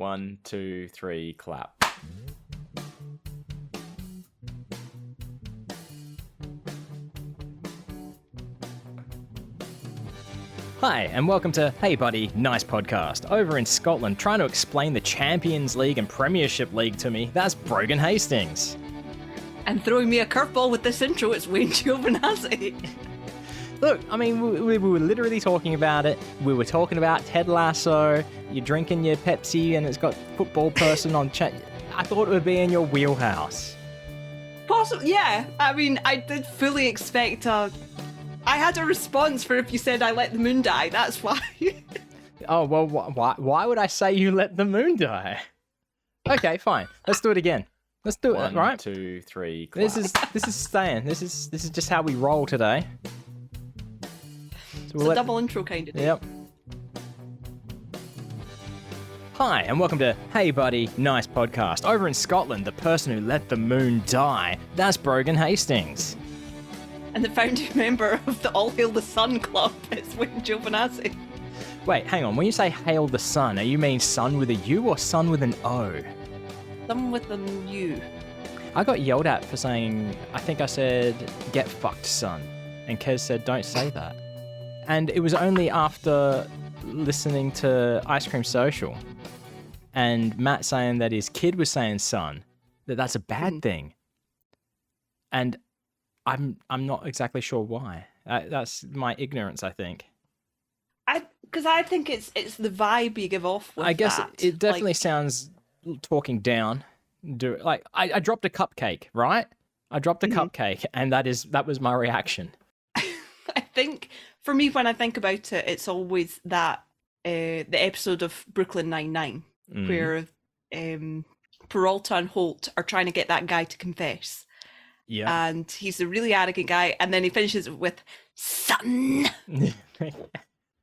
1, 2, 3, clap. Hi, and welcome to Hey Buddy, Nice Podcast. Over in Scotland, trying to explain the Champions League and Premiership League to me, that's Brogan Hastings. And throwing me a curveball with this intro, it's Wayne Giovinazzi. Look, I mean, we were literally talking about it. We were talking about Ted Lasso. You're drinking your Pepsi and it's got football person on chat. I thought it would be in your wheelhouse. Possibly, yeah. I mean, I did fully expect I had a response for if you said I let the moon die, that's why. Oh, well, why would I say you let the moon die? Okay, fine. Let's do it again. Let's do it, right? 1, 2, 3, clap. This is staying. This is just how we roll today. So it's a double intro kind of thing. Yep. Hi, and welcome to Hey Buddy, Nice Podcast. Over in Scotland, the person who let the moon die, that's Brogan Hastings. And the founding member of the All Hail the Sun Club is Wayne Giovinazzi. Wait, hang on. When you say Hail the Sun, are you mean sun with a U or sun with an O? Sun with an U. I got yelled at for saying, I think I said, get fucked, son. And Kez said, don't say that. And it was only after listening to Ice Cream Social and Matt saying that his kid was saying son, that's a bad thing. And I'm not exactly sure why. That's my ignorance, I think. Because I think it's the vibe you give off with I guess that. it definitely sounds talking down. I dropped a cupcake, right? I dropped a cupcake, and that was my reaction. I think for me, when I think about it, it's always that the episode of Brooklyn Nine-Nine where Peralta and Holt are trying to get that guy to confess. Yeah. And he's a really arrogant guy, and then he finishes it with "son."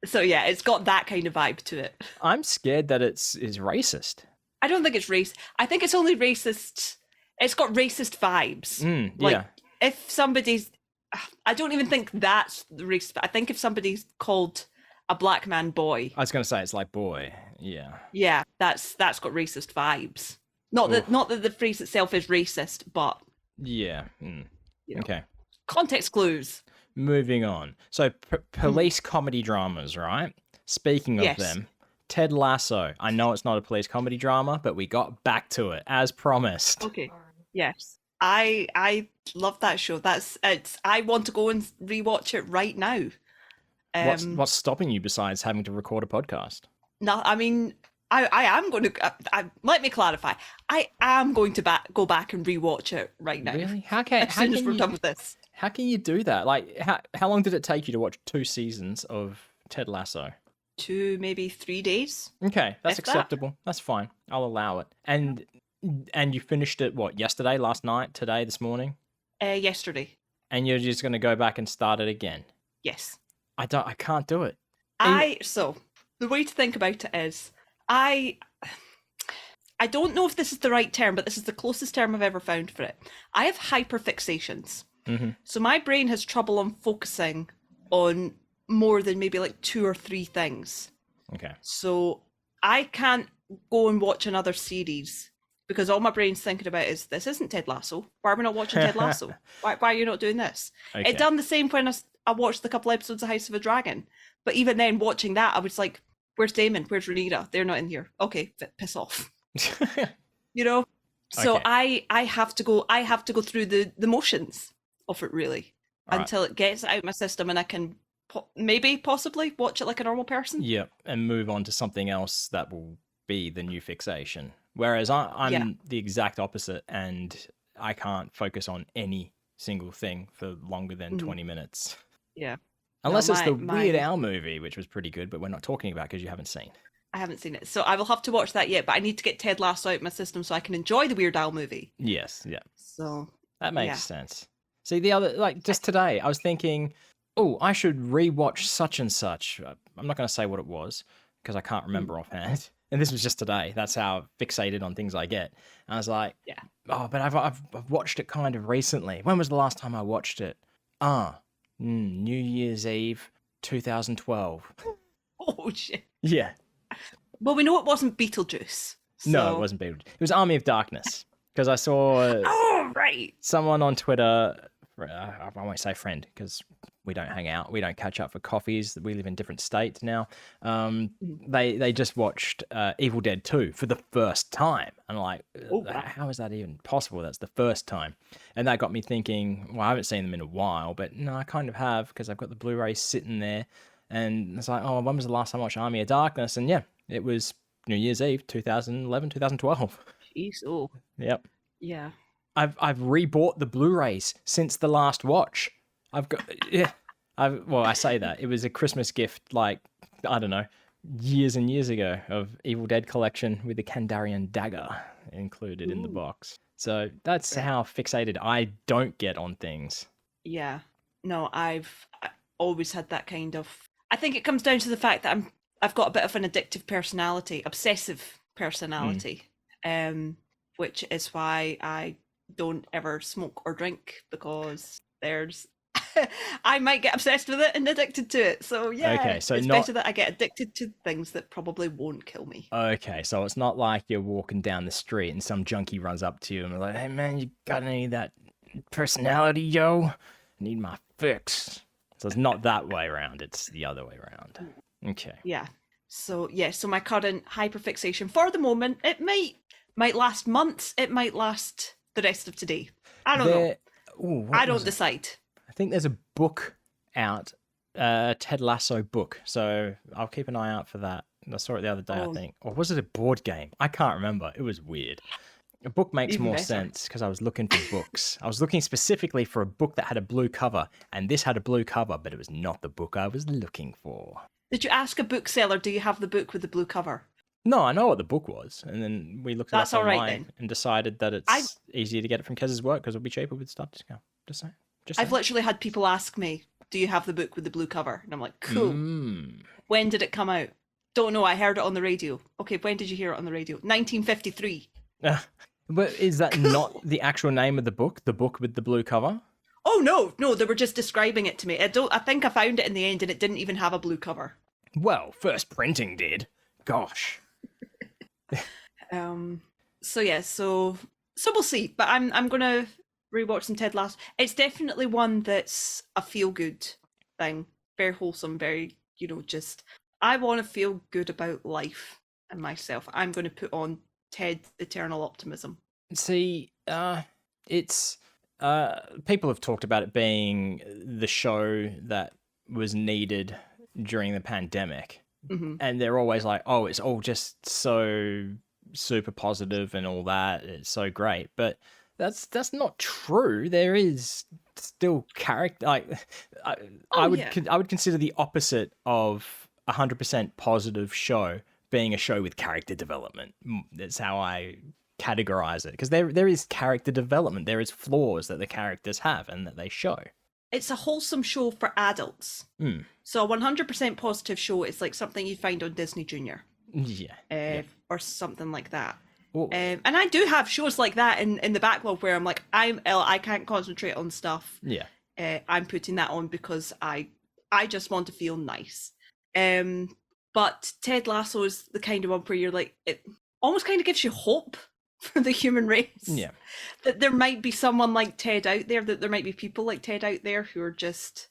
So yeah, it's got that kind of vibe to it. I'm scared that it's racist. I don't think it's racist. I think it's only racist. It's got racist vibes. Yeah. If somebody's, I don't even think that's racist. I think if somebody's called a black man boy, I was going to say it's like boy. Yeah. Yeah, that's got racist vibes. Not that the phrase itself is racist, but yeah. Okay. Context clues. Moving on. So police comedy dramas, right? Speaking of them, Ted Lasso. I know it's not a police comedy drama, but we got back to it as promised. Okay. Yes. I love that show. I want to go and rewatch it right now. What's stopping you besides having to record a podcast? No, I mean, I am going to. Let me clarify. I am going to go back and rewatch it right now. Really? As soon as we're done with this. How can you do that? Like, how long did it take you to watch 2 seasons of Ted Lasso? 2, maybe 3 days. Okay, that's acceptable. That's fine. I'll allow it. And you finished it what? Yesterday, last night, today, this morning? Yesterday. And you're just going to go back and start it again? Yes. I can't do it. So the way to think about it is, I don't know if this is the right term, but this is the closest term I've ever found for it. I have hyper-fixations. So my brain has trouble on focusing on more than maybe like 2 or 3 things. Okay. So I can't go and watch another series because all my brain's thinking about is, this isn't Ted Lasso. Why are we not watching Ted Lasso? Why are you not doing this? Okay. It done the same when I watched a couple episodes of House of a Dragon. But even then, watching that, I was like, where's Damon? Where's Rhaenyra? They're not in here. Okay, piss off. You know? So okay. I have to go through the motions of it, really, until it gets out of my system and I can possibly watch it like a normal person. Yep, and move on to something else that will be the new fixation. Whereas I'm the exact opposite, and I can't focus on any single thing for longer than 20 minutes. Yeah. Unless it's the Weird Al movie, which was pretty good, but we're not talking about because you haven't seen. I haven't seen it, so I will have to watch that yet, but I need to get Ted Lasso out of my system so I can enjoy the Weird Al movie. Yes, yeah. So that makes sense. See, the other, just today, I was thinking, oh, I should rewatch such and such. I'm not going to say what it was because I can't remember offhand. And this was just today. That's how fixated on things I get. And I was like, oh, but I've watched it kind of recently. When was the last time I watched it? New Year's Eve, 2012. Oh, shit. Yeah. Well, we know it wasn't Beetlejuice. No, it wasn't Beetlejuice. It was Army of Darkness. Because I saw someone on Twitter, I won't say friend, because we don't hang out. We don't catch up for coffees. We live in different states now. They just watched Evil Dead 2 for the first time. And I'm like, how is that even possible? That's the first time. And that got me thinking, well, I haven't seen them in a while, but no, I kind of have, because I've got the Blu-ray sitting there. And it's like, oh, when was the last time I watched Army of Darkness? And yeah, it was New Year's Eve, 2011, 2012. Jeez, oh. Yep. Yeah. I've rebought the Blu-rays since the last watch. I've got I say that. It was a Christmas gift, like, I don't know, years and years ago, of Evil Dead collection with the Kandarian dagger included in the box. So that's how fixated I don't get on things. Yeah. No, I've always had that kind of, I think it comes down to the fact that I've got a bit of an addictive personality, obsessive personality, which is why I don't ever smoke or drink, because I might get obsessed with it and addicted to it. So yeah, okay, so it's better that I get addicted to things that probably won't kill me. Okay, so it's not like you're walking down the street and some junkie runs up to you and like, hey man, you got any of that personality, yo? I need my fix. So it's not that way around, it's the other way around. Okay. Yeah. So my current hyperfixation for the moment, it might last months, it might last the rest of today. I don't know. Ooh, I don't decide. I think there's a book out, Ted Lasso book. So I'll keep an eye out for that. I saw it the other day, I think. Or was it a board game? I can't remember. It was weird. A book makes Even more better. sense because I was looking for books. I was looking specifically for a book that had a blue cover, and this had a blue cover, but it was not the book I was looking for. Did you ask a bookseller, do you have the book with the blue cover? No, I know what the book was, and then we looked it That's up all right, online then. and decided that it's easier to get it from Kez's work because it'll be cheaper with start discount. Just saying. I've literally had people ask me, do you have the book with the blue cover? And I'm like, cool. When did it come out? Don't know, I heard it on the radio. Okay, when did you hear it on the radio? 1953. But is that not the actual name of the book with the blue cover? Oh, no, they were just describing it to me. I think I found it in the end and it didn't even have a blue cover. Well, first printing did. Gosh. So we'll see. But I'm gonna rewatch some Ted Lasso. It's definitely one that's a feel good thing. Very wholesome, very, just I want to feel good about life and myself. I'm gonna put on Ted Eternal Optimism. See, it's people have talked about it being the show that was needed during the pandemic. And they're always like, oh, it's all just so super positive and all that. It's so great. But that's not true. There is still character. Like, I would consider the opposite of 100% positive show being a show with character development. That's how I categorize it. Because there is character development. There is flaws that the characters have and that they show. It's a wholesome show for adults. So a 100% positive show is like something you'd find on Disney Junior. Yeah. Or something like that. And I do have shows like that in the backlog where I'm like, I'm ill, I can't concentrate on stuff. Yeah. I'm putting that on because I just want to feel nice. But Ted Lasso is the kind of one where you're like, it almost kind of gives you hope for the human race. Yeah. That there might be someone like Ted out there, that there might be people like Ted out there who are just,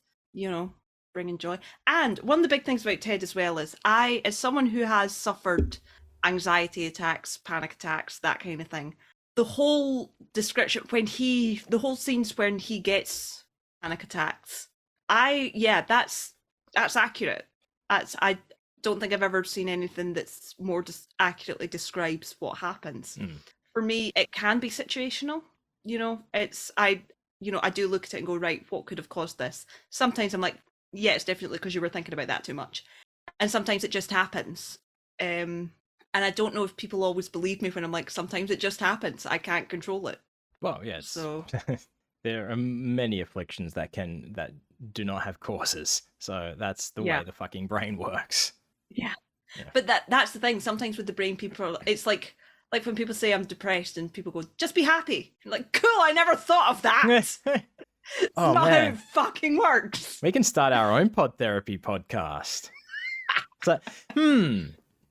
bringing joy. And one of the big things about Ted as well is as someone who has suffered anxiety attacks, panic attacks, that kind of thing, the whole description the whole scenes when he gets panic attacks, that's accurate. I don't think I've ever seen anything that's more accurately describes what happens. For me, it can be situational. I do look at it and go, right, what could have caused this? Sometimes I'm like, yeah, it's definitely because you were thinking about that too much. And sometimes it just happens. And I don't know if people always believe me when I'm like, sometimes it just happens. I can't control it. Well, yes. So there are many afflictions that do not have causes. So that's the way the fucking brain works. Yeah. But that's the thing. Sometimes with the brain, it's like when people say I'm depressed and people go, just be happy. I'm like, cool, I never thought of that. Oh, not man. how it fucking works. We can start our own pod therapy podcast. So,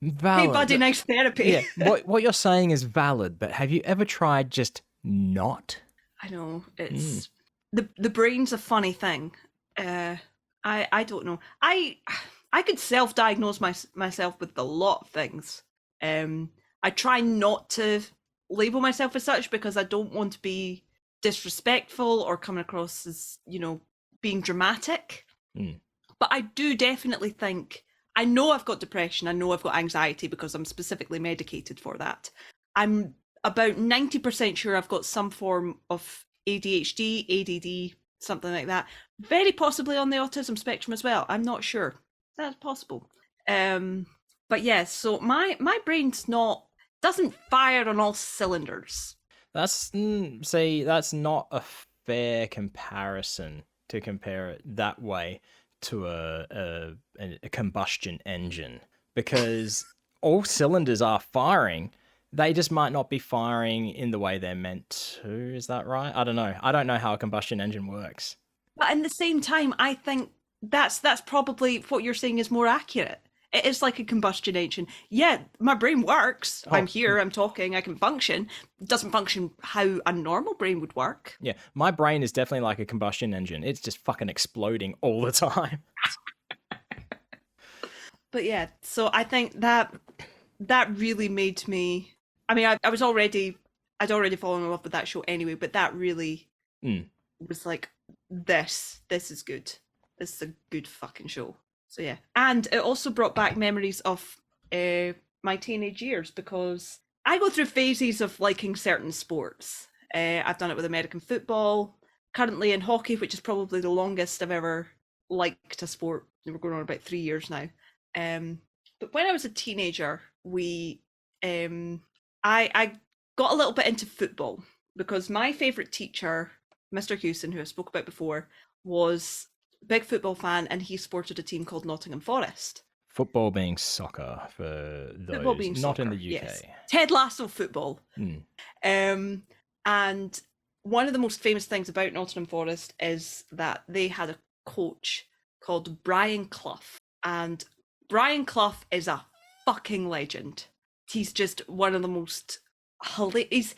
Valid. Hey, buddy, nice therapy. Yeah, what you're saying is valid, but have you ever tried just not? I know it's the brain's a funny thing. I don't know. I could self-diagnose myself with a lot of things. I try not to label myself as such because I don't want to be disrespectful or coming across as, being dramatic. But I do definitely think, I know I've got depression, I know I've got anxiety because I'm specifically medicated for that. I'm about 90% sure I've got some form of ADHD, ADD, something like that. Very possibly on the autism spectrum as well. I'm not sure. That's possible. But yeah, so my brain's doesn't fire on all cylinders. That's not a fair comparison to compare it that way to a combustion engine, because all cylinders are firing. They just might not be firing in the way they're meant to. Is that right? I don't know. I don't know how a combustion engine works. But at the same time, I think that's probably what you're saying is more accurate. It is like a combustion engine. Yeah, my brain works. I'm here, I'm talking, I can function. It doesn't function how a normal brain would work. Yeah, my brain is definitely like a combustion engine. It's just fucking exploding all the time. But yeah, so I think that really made me... I mean, I'd already fallen in love with that show anyway, but that really was like, this is good. This is a good fucking show. So yeah, and it also brought back memories of my teenage years, because I go through phases of liking certain sports. I've done it with American football, currently in hockey, which is probably the longest I've ever liked a sport. We're going on about 3 years now. But when I was a teenager, I got a little bit into football because my favourite teacher, Mr. Hewson, who I spoke about before, was a big football fan, and he supported a team called Nottingham Forest. Football being soccer for those not in the UK. Yes. Ted Lasso football. And one of the most famous things about Nottingham Forest is that they had a coach called Brian Clough. And Brian Clough is a fucking legend. He's just one of the most hilarious.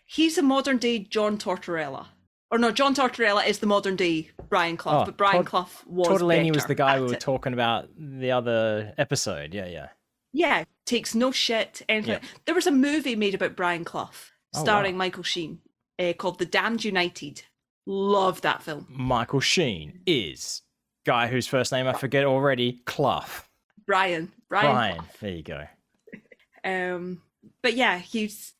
He's a modern day John Tortorella. Or no, John Tortorella is the modern day Brian Clough, but Brian Clough was Tortellini was the guy we were talking about the other episode. Yeah. Yeah, takes no shit. Anything. Yeah. There was a movie made about Brian Clough, starring Michael Sheen, called The Damned United. Love that film. Michael Sheen is guy whose first name I forget already. Clough. Brian. There you go. But yeah,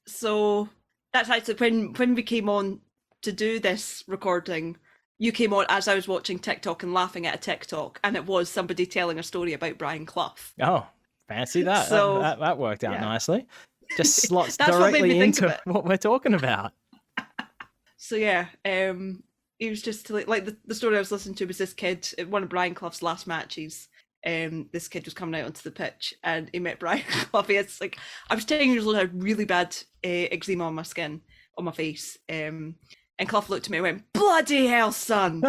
so that's actually when we came on to do this recording, you came on as I was watching TikTok and laughing at a TikTok, and it was somebody telling a story about Brian Clough. Oh, fancy that. So, that worked out nicely. Just slots directly into what we're talking about. So yeah, it was just like the story I was listening to was this kid at one of Brian Clough's last matches. This kid was coming out onto the pitch and he met Brian Clough. It's like, I was 10 years old, I had really bad eczema on my skin, on my face. And Clough looked at me and went, "Bloody hell, son.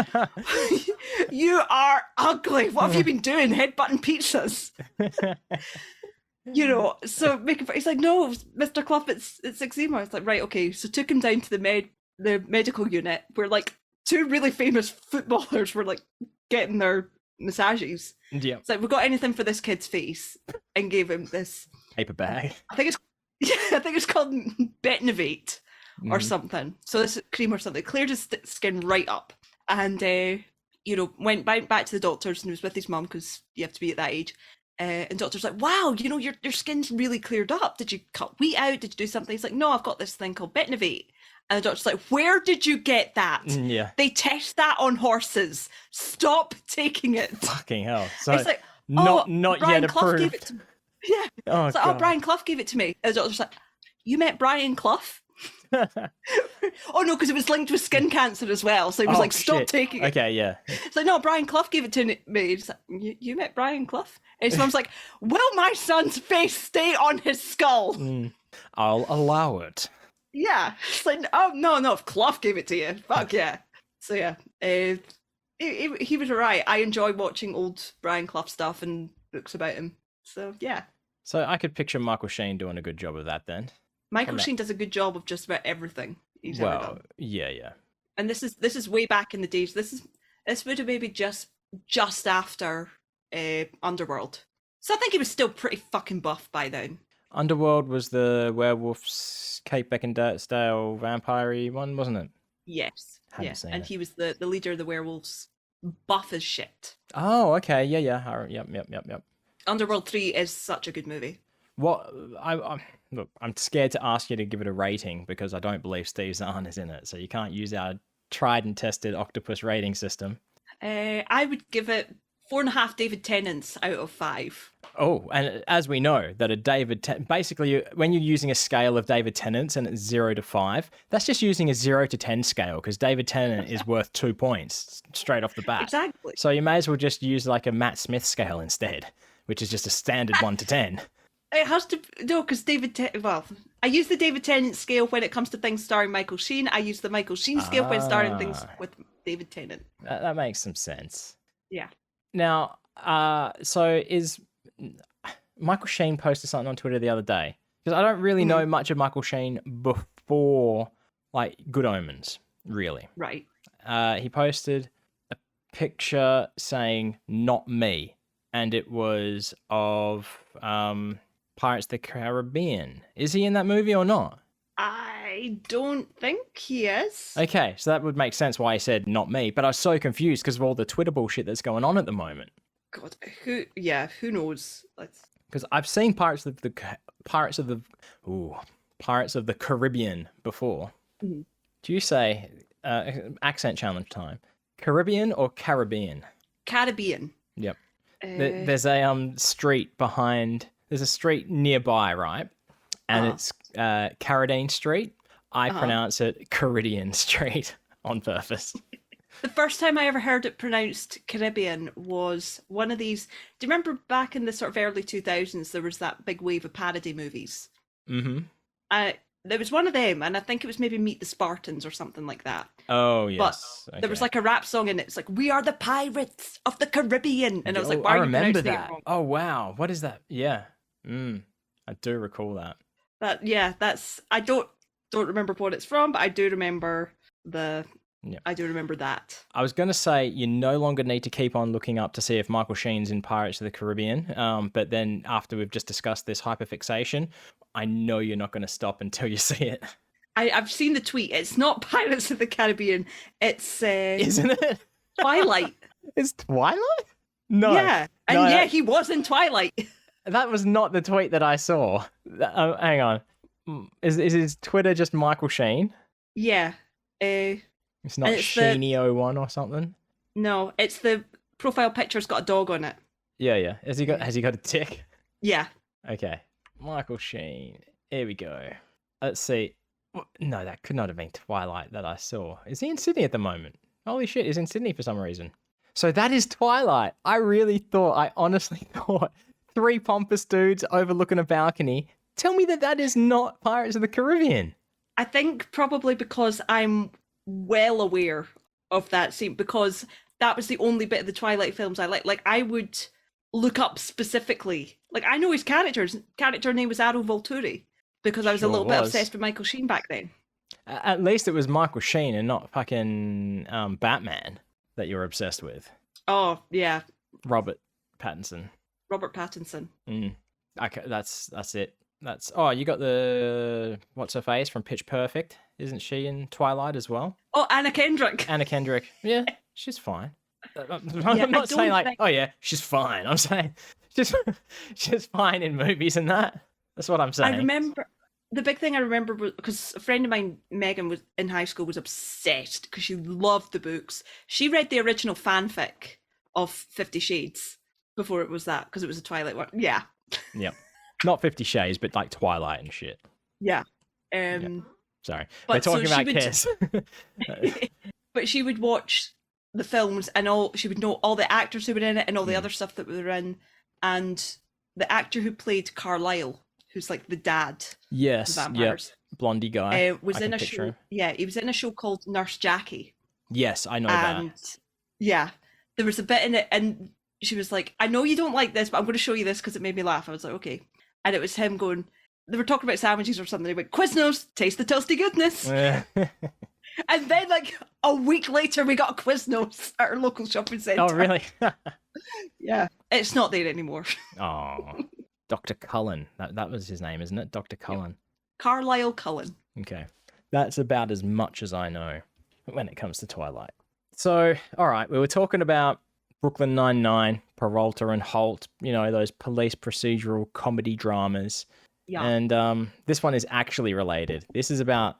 You are ugly. What have you been doing? Headbutting pizzas?" So he's like, "No, Mr. Clough, it's eczema." It's like, right, okay. So took him down to the medical unit where like two really famous footballers were like getting their massages. Yeah. It's like, "We've got anything for this kid's face," and gave him this paper bag. I think it's called Betnovate. Or something. So this cream or something cleared his skin right up, and went back to the doctors and was with his mum because you have to be at that age. And doctor's like, "Wow, your skin's really cleared up. Did you cut wheat out? Did you do something?" He's like, "No, I've got this thing called Betnovate." And the doctor's like, "Where did you get that?" Yeah. "They test that on horses. Stop taking it." Fucking hell. So it's like, not Brian yet Clough approved. gave it to me. Yeah. Oh, it's like, Brian Clough gave it to me. And the doctor's like, "You met Brian Clough?" Oh no, because it was linked with skin cancer as well. So he was like, "Stop taking it." Okay, yeah. It's like, "No, Brian Clough gave it to me." He's like, you met Brian Clough? And his mum's like, "Will my son's face stay on his skull?" I'll allow it. Yeah. It's like, "Oh no, if Clough gave it to you, fuck yeah." So yeah, he was alright. I enjoy watching old Brian Clough stuff and books about him. So yeah. So I could picture Michael Sheen doing a good job of that then. Michael Sheen does a good job of just about everything he's ever done. Yeah. And this is way back in the days. This would have maybe just after Underworld. So I think he was still pretty fucking buff by then. Underworld was the werewolves, Kate Beckinsale vampire-y one, wasn't it? Yes. Haven't seen it. He was the leader of the werewolves, buff as shit. Oh, okay. Yeah. Yep. Underworld 3 is such a good movie. Look, I'm scared to ask you to give it a rating because I don't believe Steve Zahn is in it, so you can't use our tried and tested octopus rating system. I would give it 4.5 David Tennants out of 5. Oh, and as we know, that basically, when you're using a scale of David Tennant's and it's 0 to 5, that's just using a 0 to 10 scale because David Tennant is worth 2 points straight off the bat. Exactly. So you may as well just use like a Matt Smith scale instead, which is just a standard 1 to 10. It has to no, because I use the David Tennant scale when it comes to things starring Michael Sheen. I use the Michael Sheen scale when starring things with David Tennant. That makes some sense. Yeah. Now, so is Michael Sheen posted something on Twitter the other day because I don't really know much of Michael Sheen before like Good Omens, really. Right. He posted a picture saying "not me," and it was of Pirates of the Caribbean. Is he in that movie or not? I don't think he is. Okay, so that would make sense why he said "not me," but I was so confused because of all the Twitter bullshit that's going on at the moment. God, who knows? Because I've seen Pirates of the Caribbean before. Mm-hmm. Do you say accent challenge time? Caribbean or Caribbean? Caribbean. Yep. There's a street behind. There's a street nearby, right? And it's Carradine Street. I pronounce it Caridian Street on purpose. The first time I ever heard it pronounced Caribbean was one of these. Do you remember back in the sort of early 2000s, there was that big wave of parody movies? Mm-hmm. There was one of them, and I think it was maybe Meet the Spartans or something like that. Oh, yes. But there was like a rap song in it. It's like, "We are the pirates of the Caribbean." And I was like, why I are you remember pronouncing that. it wrong? Oh, wow. What is that? Yeah. I do recall that. I don't remember what it's from, but I do remember I do remember that. I was going to say you no longer need to keep on looking up to see if Michael Sheen's in Pirates of the Caribbean. But then after we've just discussed this hyper-fixation, I know you're not going to stop until you see it. I've seen the tweet. It's not Pirates of the Caribbean. It's isn't it? Twilight. It's Twilight? No. Yeah, and he was in Twilight. That was not the tweet that I saw. Hang on. Is his Twitter just Michael Sheen? Yeah. It's not Sheeny01 or something? No, it's the profile picture's got a dog on it. Yeah. Has he got a tick? Yeah. Okay. Michael Sheen. Here we go. Let's see. No, that could not have been Twilight that I saw. Is he in Sydney at the moment? Holy shit, he's in Sydney for some reason. So that is Twilight. I honestly thought 3 pompous dudes overlooking a balcony. Tell me that is not Pirates of the Caribbean. I think probably because I'm well aware of that scene, because that was the only bit of the Twilight films I like. Like, I would look up specifically. Like, I know his character name was Arrow Volturi, because I was a little bit obsessed with Michael Sheen back then. At least it was Michael Sheen and not fucking Batman that you were obsessed with. Oh, yeah. Robert Pattinson. Okay, that's it. You got the what's her face from Pitch Perfect? Isn't she in Twilight as well? Oh, Anna Kendrick. Yeah, she's fine. I'm not saying like, oh yeah, she's fine. I'm saying she's fine in movies and that. That's what I'm saying. I remember the big thing I remember was because a friend of mine, Megan, was in high school, was obsessed because she loved the books. She read the original fanfic of 50 Shades before it was that, because it was a Twilight one. Yeah. Yep. Not 50 Shades, but like Twilight and shit. Yeah. Sorry. We're talking about Kiss. But she would watch the films and she would know all the actors who were in it and all the other stuff that were in. And the actor who played Carlisle, who's like the dad. Yes. Of vampires, blondie guy. was in a show. Him. Yeah, he was in a show called Nurse Jackie. Yes, I know that. Yeah, there was a bit in it, and she was like, "I know you don't like this, but I'm going to show you this because it made me laugh." I was like, "Okay." and it was him going, they were talking about sandwiches or something. He went, Quiznos, taste the toasty goodness. And then, like, a week later, we got a Quiznos at our local shopping centre. Oh, really? Yeah. It's not there anymore. Oh, Dr. Cullen. That was his name, isn't it? Dr. Cullen. Carlisle Cullen. Okay. That's about as much as I know when it comes to Twilight. So, all right, we were talking about Brooklyn Nine-Nine, Peralta and Holt, you know, those police procedural comedy dramas. Yeah. And this one is actually related. This is about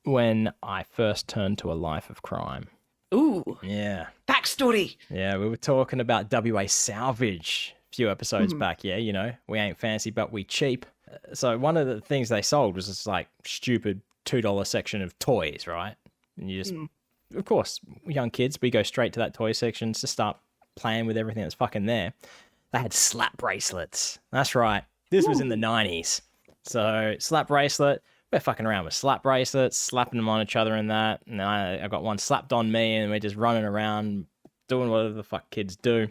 when I first turned to a life of crime. Ooh. Yeah. Backstory. Yeah, we were talking about WA Salvage a few episodes back. Yeah, you know, we ain't fancy, but we cheap. So one of the things they sold was this like stupid $2 section of toys, right? And you just, of course, young kids, we go straight to that toy section to start playing with everything that's fucking there. They had slap bracelets. That's right. This was in the 90s. So slap bracelet, we're fucking around with slap bracelets, slapping them on each other and that. And I got one slapped on me and we're just running around doing whatever the fuck kids do.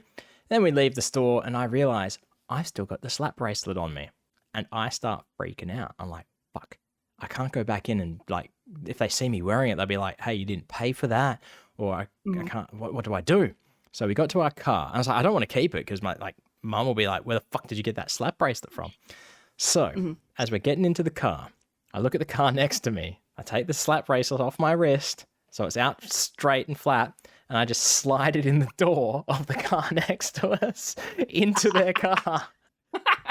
Then we leave the store and I realize I've still got the slap bracelet on me. And I start freaking out. I'm like, fuck, I can't go back in and like, if they see me wearing it, they'll be like, hey, you didn't pay for that. Or I can't, what do I do? So we got to our car. And I was like, I don't want to keep it because my mum will be like, where the fuck did you get that slap bracelet from? So as we're getting into the car, I look at the car next to me. I take the slap bracelet off my wrist, so it's out straight and flat, and I just slide it in the door of the car next to us into their car.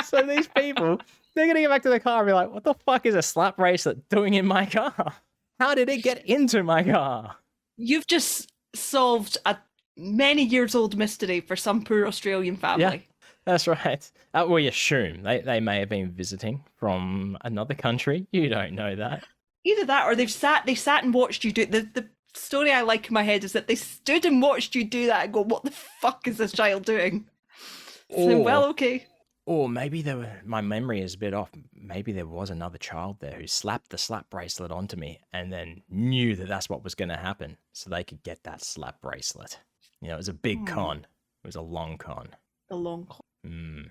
So these people, they're going to get back to their car and be like, what the fuck is a slap bracelet doing in my car? How did it get into my car? You've just solved a many years old mystery for some poor Australian family. Yeah. That's right. We assume they may have been visiting from another country. You don't know that. Either that or they sat and watched you do it. The story I like in my head is that they stood and watched you do that and go, what the fuck is this child doing? So, well, okay. Or maybe my memory is a bit off. Maybe there was another child there who slapped the slap bracelet onto me and then knew that that's what was going to happen so they could get that slap bracelet. You know, it was a big con. It was a long con. A long con.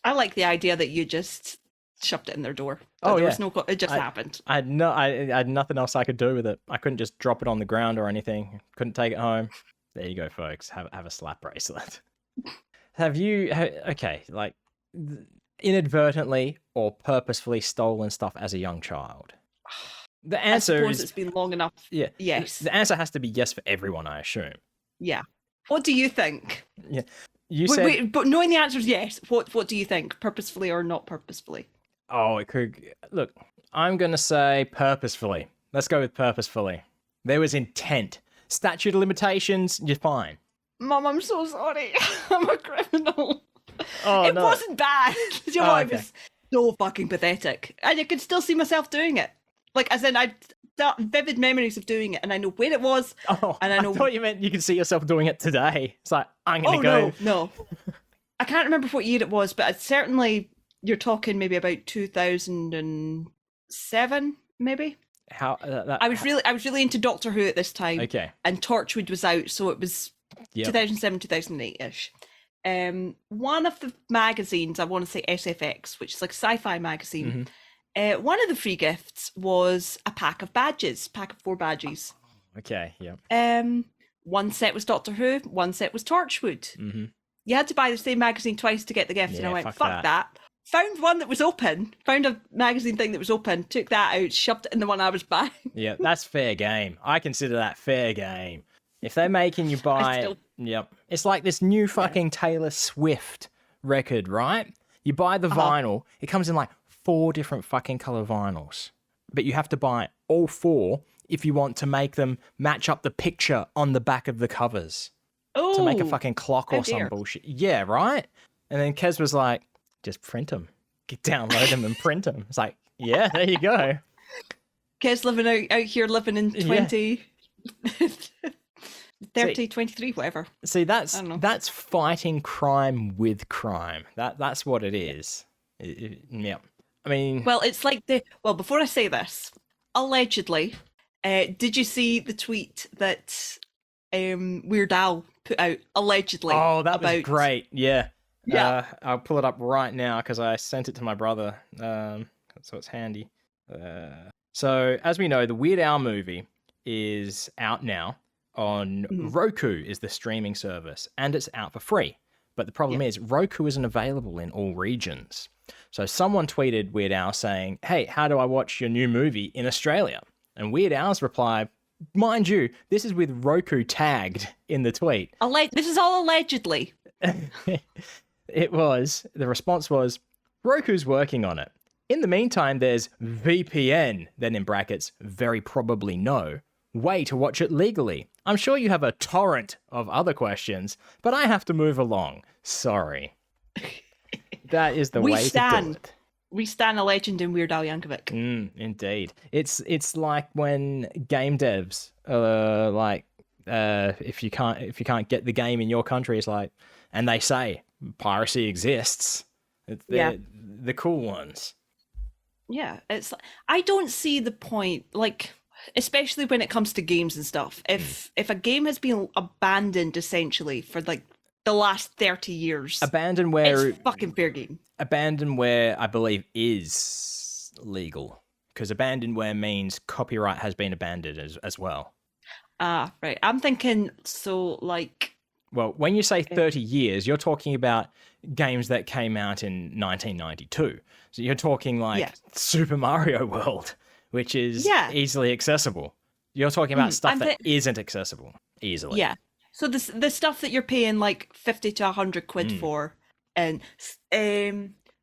I like the idea that you just shoved it in their door. Oh, there was no, it just happened. I had nothing else I could do with it. I couldn't just drop it on the ground or anything. Couldn't take it home. There you go, folks. Have a slap bracelet. Have you, okay, like inadvertently or purposefully stolen stuff as a young child? The answer I suppose it's been long enough. Yeah. Yes. The answer has to be yes for everyone, I assume. Yeah. What do you think? Yeah. You said... Wait, but knowing the answer is yes, what do you think? Purposefully or not purposefully? Oh, it could... Look, I'm going to say purposefully. Let's go with purposefully. There was intent. Statute of limitations, you're fine. Mum, I'm so sorry. I'm a criminal. Oh, it no. wasn't bad. You know, it was so fucking pathetic. And I could still see myself doing it. Like, as in, I vivid memories of doing it, and I know where it was. Oh, and I thought you meant you could see yourself doing it today. It's like, I'm going to go. No. I can't remember what year it was, but it's certainly, you're talking maybe about 2007, maybe. I was really into Doctor Who at this time. Okay. And Torchwood was out, so it was 2007, 2008-ish. One of the magazines, I want to say SFX, which is like a sci-fi magazine, one of the free gifts was a pack of 4 badges. Okay, yeah. One set was Doctor Who, one set was Torchwood. You had to buy the same magazine twice to get the gift, and I went, fuck that. Found one that was open, found a magazine thing that was open, took that out, shoved it in the one I was buying. Yeah, that's fair game. I consider that fair game. If they're making you buy it, yep. It's like this new fucking Taylor Swift record, right? You buy the vinyl, it comes in like 4 different fucking color vinyls, but you have to buy all 4 if you want to make them match up the picture on the back of the covers. To make a fucking clock or some bullshit. Yeah, right? And then Kez was like, just print them. Download them and print them. It's like, yeah, there you go. Kez living out here living in 30, 23, whatever. See, that's fighting crime with crime. That's what it is. Yeah. I mean... Well, it's like before I say this, allegedly, did you see the tweet that Weird Al put out, allegedly? Oh, that was great. Yeah. I'll pull it up right now because I sent it to my brother, so it's handy. So as we know, the Weird Al movie is out now on Roku, is the streaming service, and it's out for free. But the problem is Roku isn't available in all regions. So someone tweeted Weird Al saying, "Hey, how do I watch your new movie in Australia?" And Weird Al's reply, mind you, this is with Roku tagged in the tweet. This is all allegedly. The response was, Roku's working on it. In the meantime, there's VPN, then in brackets, very probably no, way to watch it legally. I'm sure you have a torrent of other questions, but I have to move along. Sorry. That is the way to do it. We stand a legend in Weird Al Yankovic. Indeed. It's like when game devs if you can't get the game in your country, it's like, and they say piracy exists. They're the cool ones. Yeah, I don't see the point, like, especially when it comes to games and stuff. If a game has been abandoned essentially for like the last 30 years, abandoned where it's fucking fair game. Abandonware, I believe, is legal because abandonware means copyright has been abandoned as well. Ah, right. I'm thinking Well, when you say 30 years, you're talking about games that came out in 1992. So you're talking like Super Mario World, which is easily accessible. You're talking about stuff that isn't accessible easily. Yeah. So the stuff that you're paying like 50 to 100 quid for. And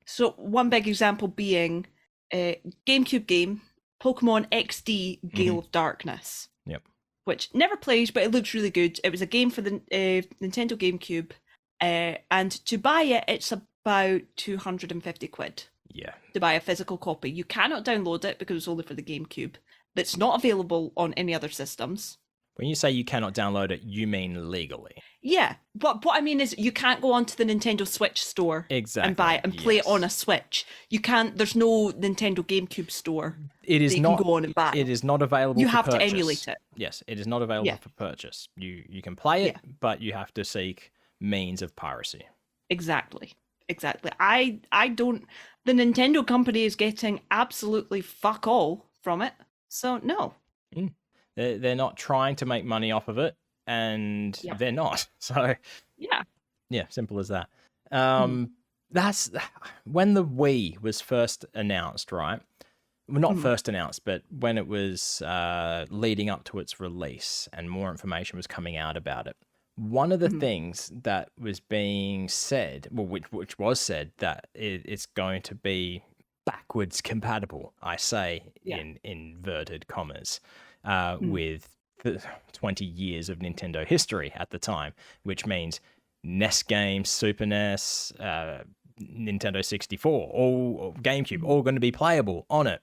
so one big example being GameCube game, Pokemon XD Gale of Darkness. Yep. Which never played, but it looks really good. It was a game for the Nintendo GameCube. And to buy it, it's about 250 quid. Yeah. To buy a physical copy. You cannot download it because it's only for the GameCube. It's not available on any other systems. When you say you cannot download it, you mean legally. Yeah, but what I mean is you can't go onto the Nintendo Switch store and buy it and play it on a Switch. You can't. There's no Nintendo GameCube store. It is that not. You can go on and buy. It is not available. You for have purchase. to emulate it. Yes, it is not available for purchase. You can play it, but you have to seek means of piracy. Exactly. I don't. The Nintendo company is getting absolutely fuck all from it. So no. They're not trying to make money off of it, and they're not. So yeah, simple as that. That's when the Wii was first announced, right? Well, not first announced, but when it was leading up to its release and more information was coming out about it. One of the things that was being said, well, which was said, that it's going to be backwards compatible, I say in inverted commas, with the 20 years of Nintendo history at the time, which means NES games, Super NES, Nintendo 64, all GameCube, all going to be playable on it,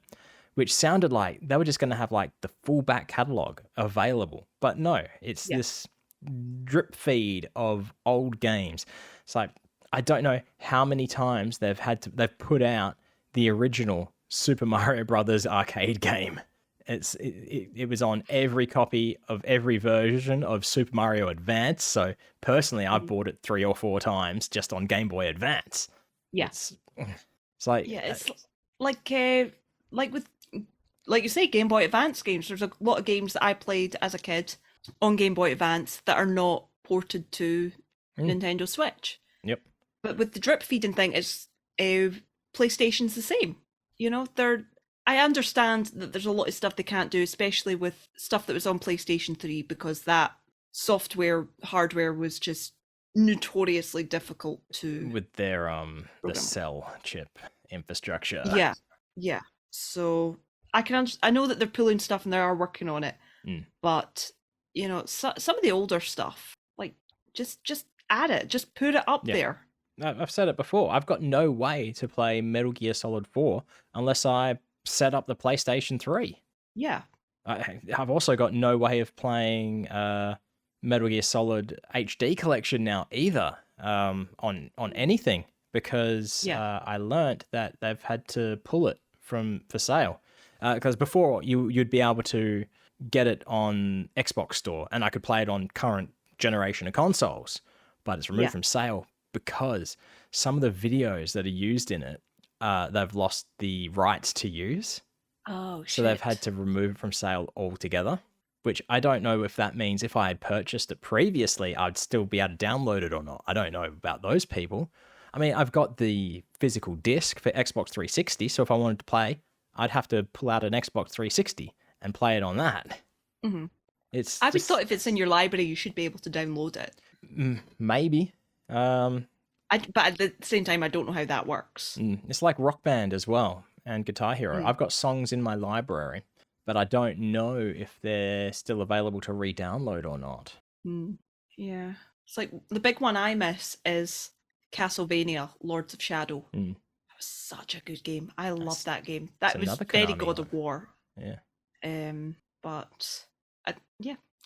which sounded like they were just going to have like the full back catalog available. But no, it's this drip feed of old games. It's like, I don't know how many times they've put out the original Super Mario Brothers arcade game. It was on every copy of every version of Super Mario Advance. So personally, I've bought it 3 or 4 times just on Game Boy Advance. Yes. It's like it's like with, like you say, Game Boy Advance games. There's a lot of games that I played as a kid on Game Boy Advance that are not ported to Nintendo Switch. Yep. But with the drip feeding thing, it's PlayStation's the same. You know, I understand that there's a lot of stuff they can't do, especially with stuff that was on PlayStation 3, because that hardware was just notoriously difficult to with their the cell chip infrastructure. Yeah. So I know that they're pulling stuff and they are working on it, but you know, some of the older stuff, like just add it, just put it up there. I've said it before. I've got no way to play Metal Gear Solid 4 unless I set up the PlayStation 3. Yeah. I've also got no way of playing Metal Gear Solid HD Collection now either on anything, because I learnt that they've had to pull it for sale. Because before you'd be able to get it on Xbox Store and I could play it on current generation of consoles, but it's removed from sale because some of the videos that are used in it, they've lost the rights to use. Oh, shit. So they've had to remove it from sale altogether, which I don't know if that means if I had purchased it previously, I'd still be able to download it or not. I don't know about those people. I mean, I've got the physical disc for Xbox 360, so if I wanted to play, I'd have to pull out an Xbox 360 and play it on that. Mm-hmm. It's I always thought if it's in your library, you should be able to download it. Maybe. But at the same time, I don't know how that works. It's like Rock Band as well and Guitar Hero. I've got songs in my library, but I don't know if they're still available to re-download or not. Yeah. It's like the big one I miss is Castlevania Lords of Shadow. That was such a good game. I love that game. That was very God of War. Yeah. But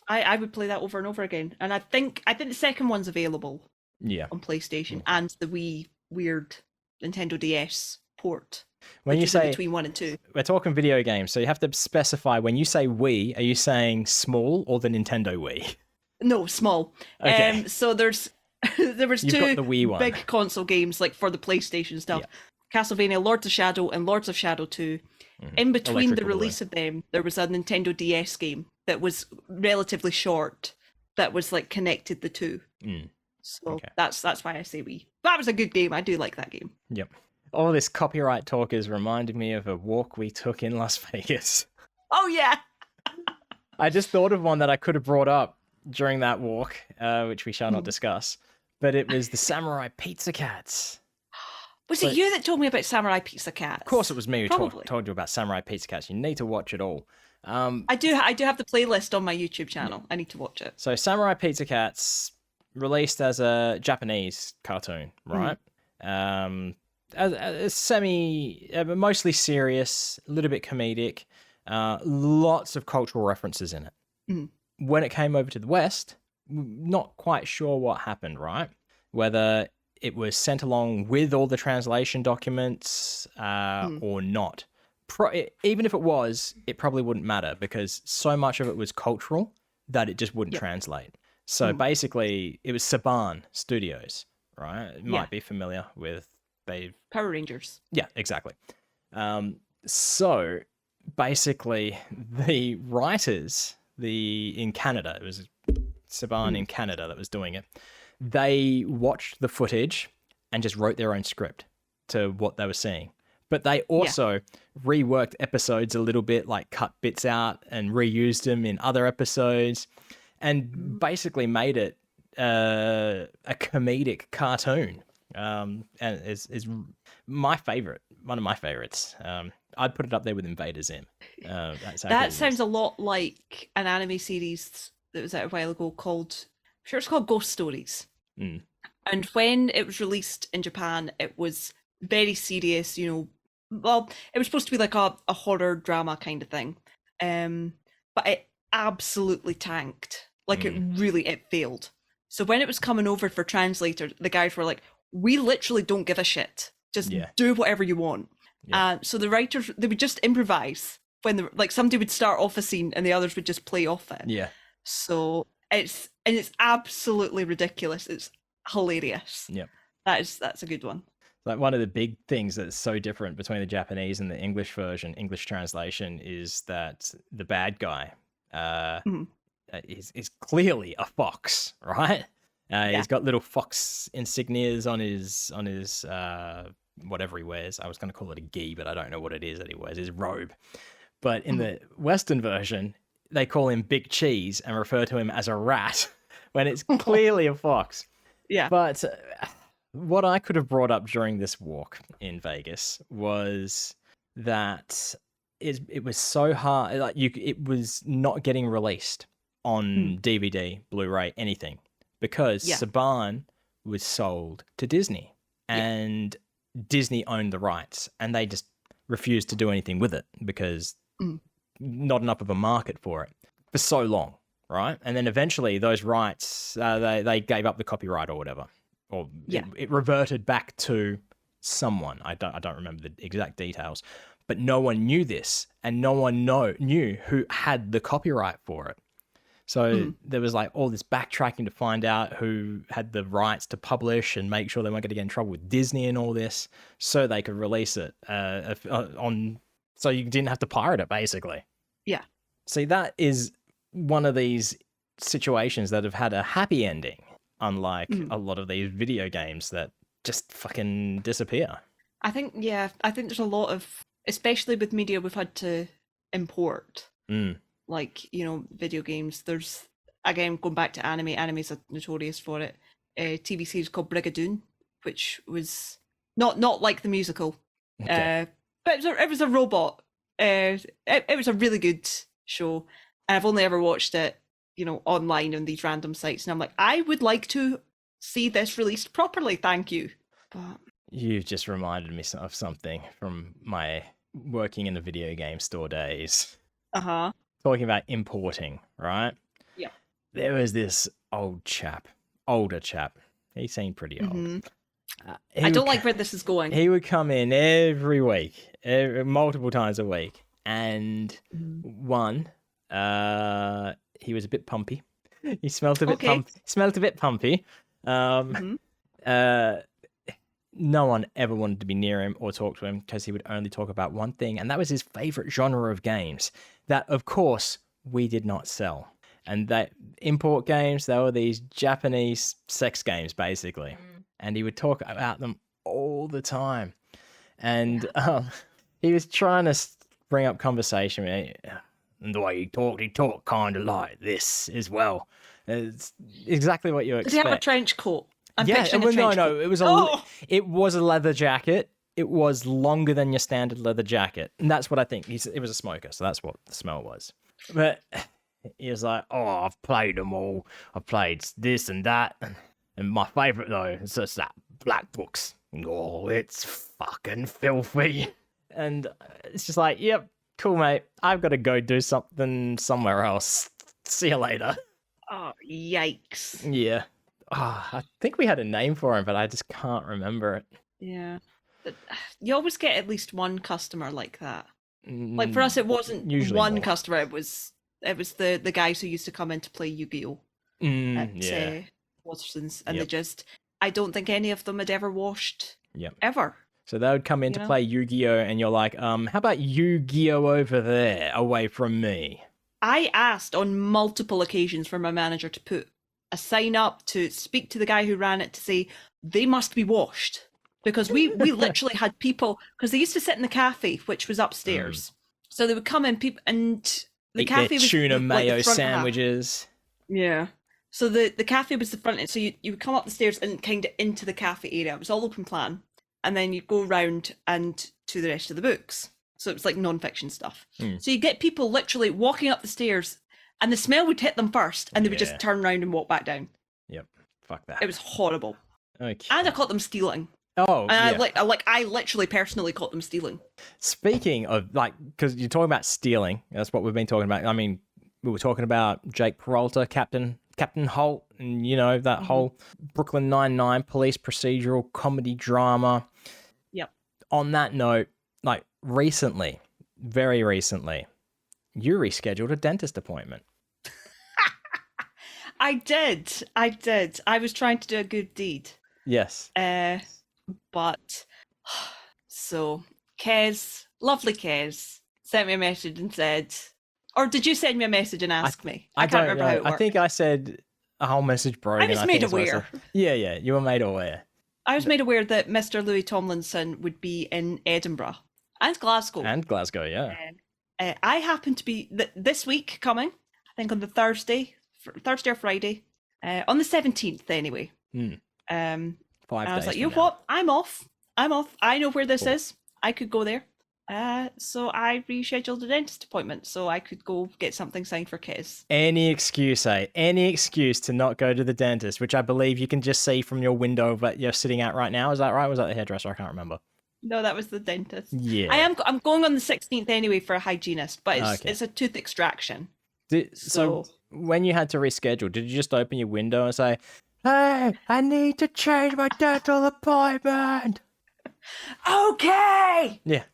I would play that over and over again. And I think the second one's available. Yeah. On PlayStation and the wee weird Nintendo DS port. When you say between 1 and 2, we're talking video games, so you have to specify. When you say Wii, are you saying small or the Nintendo Wii? No, small. Okay. So there was You've two got the Wii one. Big console games like for the PlayStation stuff. Yeah. Castlevania Lords of Shadow and Lords of Shadow 2. In between the release of them, there was a Nintendo DS game that was relatively short that was like connected the two. So that's why I say Wii. That was a good game. I do like that game. Yep. All this copyright talk is reminding me of a walk we took in Las Vegas. Oh, yeah. I just thought of one that I could have brought up during that walk, which we shall not discuss. But it was the Samurai Pizza Cats. Was it you that told me about Samurai Pizza Cats? Of course it was me who told you about Samurai Pizza Cats. You need to watch it all. I do have the playlist on my YouTube channel. I need to watch it. So Samurai Pizza Cats, released as a Japanese cartoon, right? As mostly serious, a little bit comedic, lots of cultural references in it. When it came over to the West, not quite sure what happened, right? Whether it was sent along with all the translation documents or not. Even if it was, it probably wouldn't matter because so much of it was cultural that it just wouldn't translate. So basically, it was Saban Studios, right? You might be familiar with Power Rangers. Yeah, exactly. So basically, the writers, in Canada, it was Saban in Canada that was doing it. They watched the footage and just wrote their own script to what they were seeing. But they also reworked episodes a little bit, like cut bits out and reused them in other episodes. And basically made it a comedic cartoon, and is my favorite, one of my favorites. I'd put it up there with Invader Zim. That sounds a lot like an anime series that was out a while ago called, I'm sure it's called Ghost Stories. And when it was released in Japan, it was very serious. Well, it was supposed to be like a horror drama kind of thing, but it absolutely tanked. Like it failed. So when it was coming over for translator, the guys were like, we literally don't give a shit. Just do whatever you want. So the writers, they would just improvise when somebody would start off a scene and the others would just play off it. Yeah. So it's absolutely ridiculous. It's hilarious. Yep. That's a good one. Like one of the big things that's so different between the Japanese and the English version, English translation, is that the bad guy is clearly a fox, right? He's got little fox insignias on his whatever he wears. I was going to call it a gi, but I don't know what it is that he wears. His robe. But in the Western version, they call him Big Cheese and refer to him as a rat when it's clearly a fox. Yeah. But what I could have brought up during this walk in Vegas was that it was so hard. Like it was not getting released on DVD, Blu-ray, anything, because Saban was sold to Disney, and Disney owned the rights, and they just refused to do anything with it because not enough of a market for it for so long, right? And then eventually those rights, they gave up the copyright or whatever, or it reverted back to someone. I don't remember the exact details, but no one knew this, and no one knew who had the copyright for it. So there was like all this backtracking to find out who had the rights to publish and make sure they weren't going to get in trouble with Disney and all this, so they could release it so you didn't have to pirate it, basically. Yeah. See, that is one of these situations that have had a happy ending, unlike a lot of these video games that just fucking disappear. I think there's a lot of, especially with media we've had to import, like, you know, video games. There's, again, going back to anime, anime's notorious for it. A TV series called Brigadoon, which was not like the musical, but it was a robot. It was a really good show, and I've only ever watched it, you know, online on these random sites, and I'm like, I would like to see this released properly, thank you. But you've just reminded me of something from my working in the video game store days. Talking about importing, right? Yeah. There was this older chap. He seemed pretty old. I don't like where this is going. He would come in every week, multiple times a week, and one, he was a bit pumpy. He smelled a bit pumpy. No one ever wanted to be near him or talk to him because he would only talk about one thing, and that was his favorite genre of games that, of course, we did not sell. And that import games, they were these Japanese sex games, basically. And he would talk about them all the time. And he was trying to bring up conversation. And the way he talked kind of like this as well. It's exactly what you expect. Did he have a trench coat? No, it was a leather jacket. It was longer than your standard leather jacket, and that's what I think. It was a smoker, so that's what the smell was. But he was like, "Oh, I've played them all. I've played this and that, and my favorite though is just that Black Books. Oh, it's fucking filthy." And it's just like, "Yep, cool, mate. I've got to go do something somewhere else. See you later." Oh, yikes! Yeah. I think we had a name for him, but I just can't remember it. Yeah. You always get at least one customer like that. Like for us, it wasn't usually one customer. It was the guys who used to come in to play Yu-Gi-Oh! At Waterson's, and they just, I don't think any of them had ever washed ever. So they would come in to play Yu-Gi-Oh! And you're like, how about Yu-Gi-Oh! Over there, away from me? I asked on multiple occasions for my manager to put a sign up to speak to the guy who ran it to say they must be washed, because we literally had people, because they used to sit in the cafe, which was upstairs. So they would come in, people, and the eat cafe was tuna like mayo the front sandwiches. Half. Yeah. So the cafe was the front, so you would come up the stairs and kind of into the cafe area. It was all open plan, and then you'd go round and to the rest of the books. So it was like non-fiction stuff. So you get people literally walking up the stairs, and the smell would hit them first, and they would just turn around and walk back down. Yep, fuck that. It was horrible. Okay. And I caught them stealing. Oh, and I literally personally caught them stealing. Speaking of, because you're talking about stealing, that's what we've been talking about. I mean, we were talking about Jake Peralta, Captain Holt, and you know that whole Brooklyn Nine-Nine police procedural comedy drama. Yep. On that note, recently, very recently, you rescheduled a dentist appointment. I did. I was trying to do a good deed. Yes. But so Kez, lovely Kez, sent me a message and said, or did you send me a message and ask me? I can't remember how it worked. I think I said a whole message Brogan. I was made aware. Yeah, you were made aware. I was made aware that Mr. Louis Tomlinson would be in Edinburgh and Glasgow. Yeah. I happen to be this week coming, I think on the Thursday or Friday, on the 17th anyway. 5 days. I was like, you know what? I'm off. I know where this is. I could go there. So I rescheduled a dentist appointment so I could go get something signed for Kez. Any excuse, Any excuse to not go to the dentist, which I believe you can just see from your window that you're sitting at right now. Is that right? Was that the hairdresser? I can't remember. No, that was the dentist. Yeah. I'm going on the 16th anyway for a hygienist, but it's a tooth extraction. So when you had to reschedule, did you just open your window and say, "Hey, I need to change my dental appointment"? Okay. Yeah.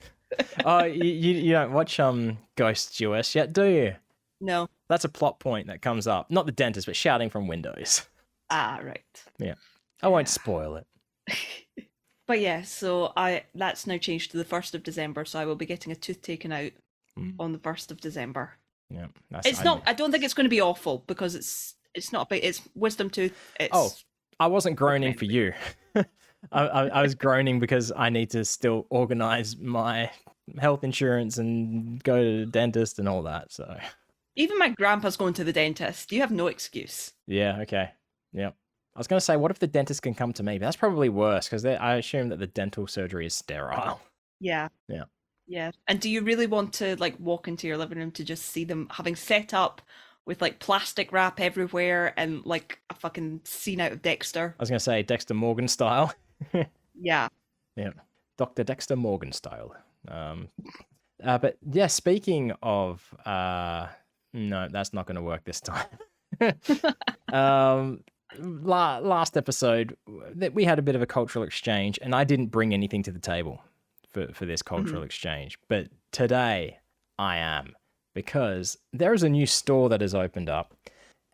Oh, you don't watch Ghosts US yet, do you? No. That's a plot point that comes up. Not the dentist, but shouting from windows. Ah, right. Yeah. I won't spoil it. But yeah, so that's now changed to the 1st of December, so I will be getting a tooth taken out on the 1st of December. Yeah. I don't think it's going to be awful because it's not big. It's wisdom tooth. I wasn't groaning for you. I was groaning because I need to still organize my health insurance and go to the dentist and all that. So even my grandpa's going to the dentist. You have no excuse. Yeah. Okay. Yeah. I was going to say, what if the dentist can come to me? But that's probably worse because I assume that the dental surgery is sterile. Yeah. Yeah. Yeah. And do you really want to like walk into your living room to just see them having set up with like plastic wrap everywhere and like a fucking scene out of Dexter? I was going to say Dexter Morgan style. Yeah. Yeah. Dr. Dexter Morgan style. But yeah, speaking of, no, that's not going to work this time. Last episode, we had a bit of a cultural exchange, and I didn't bring anything to the table for this cultural exchange. But today, I am, because there is a new store that has opened up,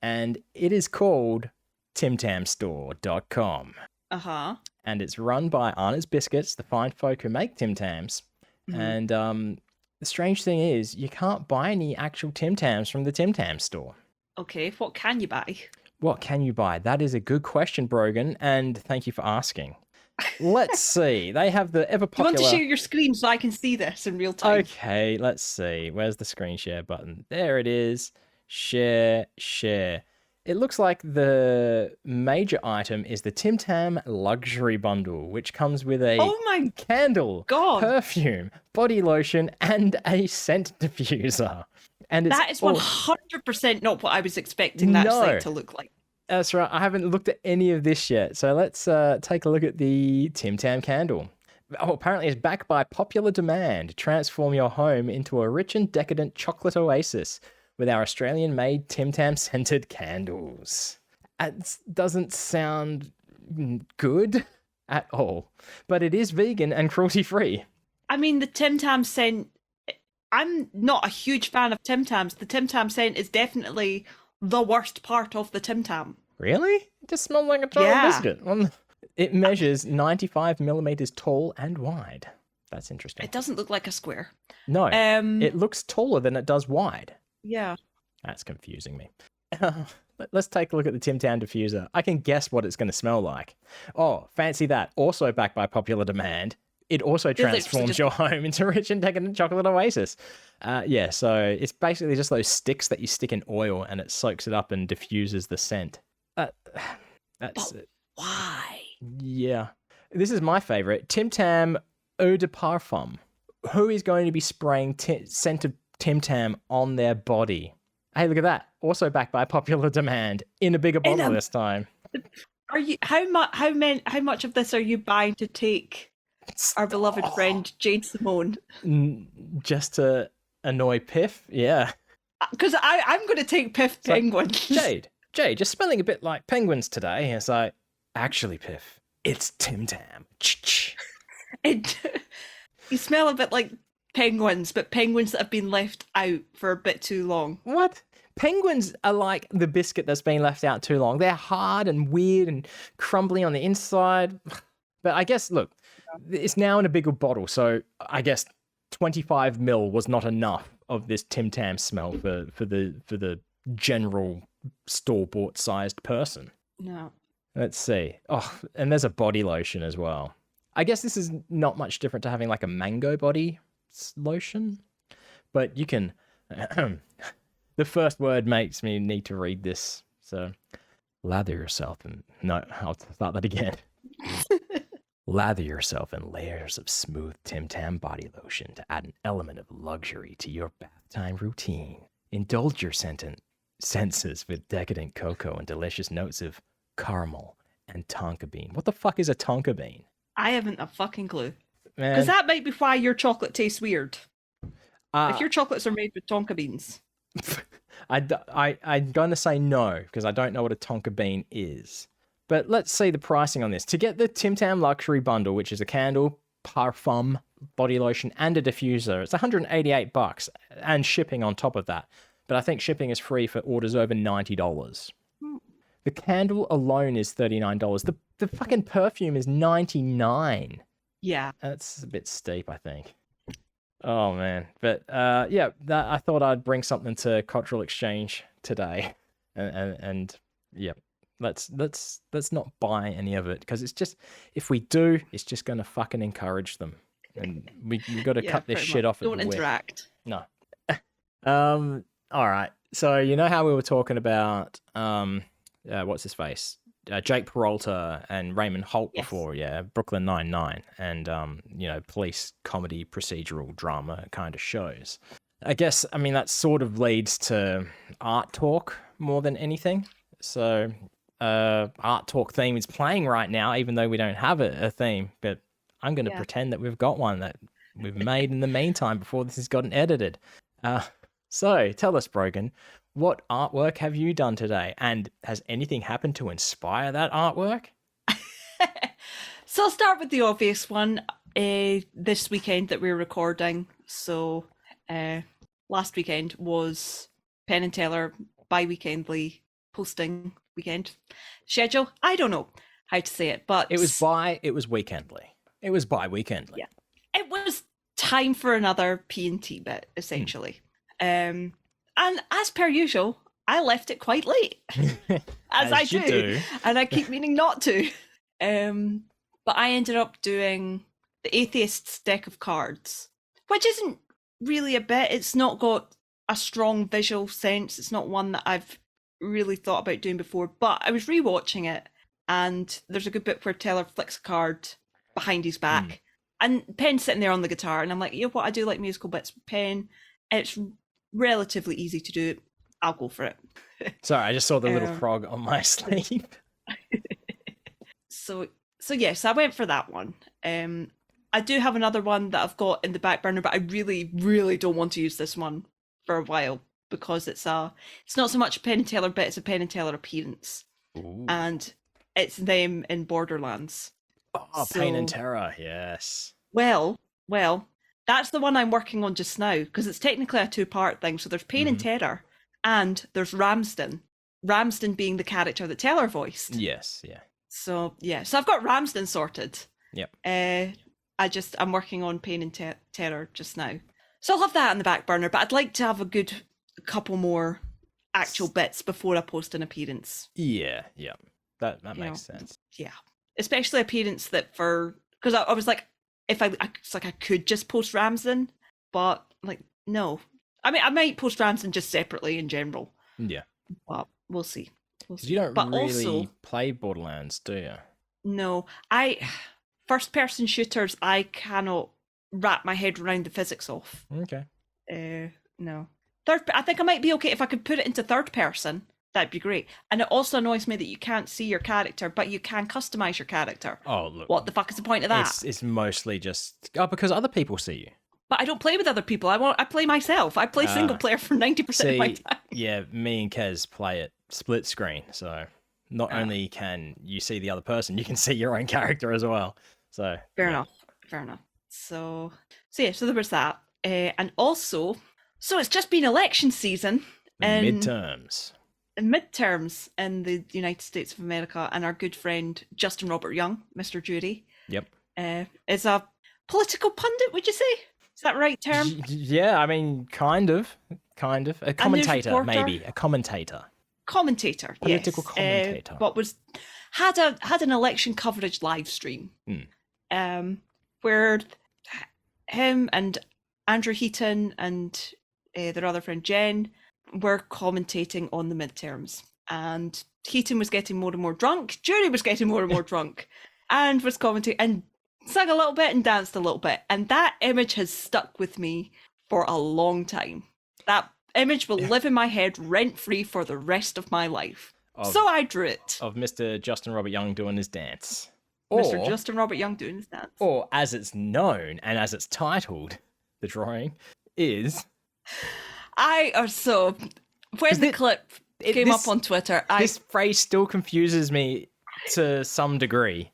and it is called timtamstore.com. Uh-huh. And it's run by Anna's Biscuits, the fine folk who make Tim Tams. And the strange thing is, you can't buy any actual Tim Tams from the Tim Tam store. Okay, what can you buy? What can you buy? That is a good question, Brogan, and thank you for asking. Let's see. They have the ever popular... Do you want to share your screen so I can see this in real time? Okay, let's see. Where's the screen share button? There it is. Share. It looks like the major item is the Tim Tam luxury bundle, which comes with a candle, perfume, body lotion, and a scent diffuser. And that is 100% not what I was expecting that site to look like. That's right. I haven't looked at any of this yet. So let's take a look at the Tim Tam candle. Oh, apparently it's backed by popular demand. Transform your home into a rich and decadent chocolate oasis with our Australian-made Tim Tam scented candles. It doesn't sound good at all, but it is vegan and cruelty-free. I mean, the Tim Tam scent, I'm not a huge fan of Tim Tams. The Tim Tam scent is definitely the worst part of the Tim Tam. Really? It just smells like a chocolate biscuit. It measures 95 millimeters tall and wide. That's interesting. It doesn't look like a square. No, it looks taller than it does wide. Yeah. That's confusing me. Let's take a look at the Tim Tam diffuser. I can guess what it's going to smell like. Oh, fancy that. Also backed by popular demand. It also transforms your home into a rich and decadent chocolate oasis. Yeah, so it's basically just those sticks that you stick in oil and it soaks it up and diffuses the scent. That's it. Why? Yeah. This is my favorite. Tim Tam Eau de Parfum. Who is going to be spraying scented Tim Tam on their body? Hey, look at that. Also backed by popular demand in a bigger bottle this time. Are you how much of this are you buying to take our beloved friend Jade Simone? Just to annoy Piff? Yeah. Because I'm going to take Piff penguins. Jade, you're smelling a bit like penguins today. It's like, actually, Piff, it's Tim Tam. You smell a bit like penguins, but penguins that have been left out for a bit too long. What? Penguins are like the biscuit that's been left out too long. They're hard and weird and crumbly on the inside. But I guess, look, it's now in a bigger bottle, so I guess 25 ml was not enough of this Tim Tam smell for the general store-bought sized person. No. Let's see. Oh, and there's a body lotion as well. I guess this is not much different to having like a mango body lotion, but you can... The first word makes me need to read this. So, lather yourself in... No, I'll start that again. Lather yourself in layers of smooth Tim Tam body lotion to add an element of luxury to your bath time routine. Indulge your senses with decadent cocoa and delicious notes of caramel and tonka bean. What the fuck is a tonka bean? I haven't a fucking clue. Because that might be why your chocolate tastes weird. If your chocolates are made with tonka beans. I'm going to say no, because I don't know what a tonka bean is. But let's see the pricing on this. To get the Tim Tam Luxury Bundle, which is a candle, parfum, body lotion, and a diffuser, it's $188 and shipping on top of that. but I think shipping is free for orders over $90. The candle alone is $39. The fucking perfume is $99. Yeah. That's a bit steep, I think. Oh man, but yeah, I thought I'd bring something to Cultural Exchange today, and yeah, let's not buy any of it, because it's just, if we do, it's just going to fucking encourage them, and we got to cut this shit off. Don't interact. No. All right. So you know how we were talking about what's his face? Jake Peralta and Raymond Holt before, Brooklyn Nine-Nine, and police comedy procedural drama kind of shows. I guess, I mean, that sort of leads to Art Talk more than anything. So Art Talk theme is playing right now, even though we don't have a theme, but I'm going to pretend that we've got one that we've made in the meantime before this has gotten edited. So tell us, Brogan, what artwork have you done today? And has anything happened to inspire that artwork? So I'll start with the obvious one. This weekend that we're recording. So last weekend was Penn and Teller bi-weekendly posting weekend schedule. I don't know how to say it, but it was weekendly. It was bi-weekendly. Yeah. It was time for another P&T bit, essentially. And as per usual, I left it quite late, as I do, and I keep meaning not to. But I ended up doing the Atheist's deck of cards, which isn't really a bit. It's not got a strong visual sense. It's not one that I've really thought about doing before. But I was rewatching it, and there's a good bit where Teller flicks a card behind his back, and Penn's sitting there on the guitar, and I'm like, you know what? I do like musical bits with Penn. It's relatively easy to do. I'll go for it. Sorry, I just saw the little frog on my sleeve. So yes, I went for that one. I do have another one that I've got in the back burner, but I really, really don't want to use this one for a while, because it's not so much a Penn and Teller bit, it's a Penn and Teller appearance. Ooh. And it's them in Borderlands. Oh, Pain and Terror, yes. Well, that's the one I'm working on just now, because it's technically a two-part thing. So there's Pain and Terror, and there's Ramsden. Ramsden being the character that Teller voiced. Yes, yeah. So I've got Ramsden sorted. Yep. I'm working on Pain and Terror just now. So I'll have that in the back burner, but I'd like to have a good couple more actual bits before I post an appearance. Yeah. That makes sense. Yeah. Especially appearance because I was like, if I could just post Ramsden, but like, no. I mean, I might post Ramsden just separately in general. Yeah. But we'll see. You don't really play Borderlands, do you? No. First-person shooters, I cannot wrap my head around the physics of. Okay. No. I think I might be okay if I could put it into third person. That'd be great. And it also annoys me that you can't see your character, but you can customize your character. Oh, look. What the fuck is the point of that? It's mostly just because other people see you. But I don't play with other people. I play myself. I play single player for 90% of my time. Yeah, me and Kez play it split screen. So not only can you see the other person, you can see your own character as well. So Fair enough. So there was that. And also, so it's just been election season. Midterms In the United States of America, and our good friend Justin Robert Young, Mr. Jury, is a political pundit, would you say? Is that the right term? Yeah, I mean, kind of. A commentator, maybe. A commentator. Political commentator. But had an election coverage live stream, where him and Andrew Heaton and their other friend Jen were commentating on the midterms, and Heaton was getting more and more drunk, Jury was getting more and more drunk, and was commenting and sang a little bit and danced a little bit, and that image has stuck with me for a long time. That image will live in my head rent-free for the rest of my life. So I drew it. Of Mr. Justin Robert Young doing his dance. Mr. Justin Robert Young doing his dance. Or, as it's known and as it's titled, the drawing is... when the clip came up on Twitter, this phrase still confuses me to some degree.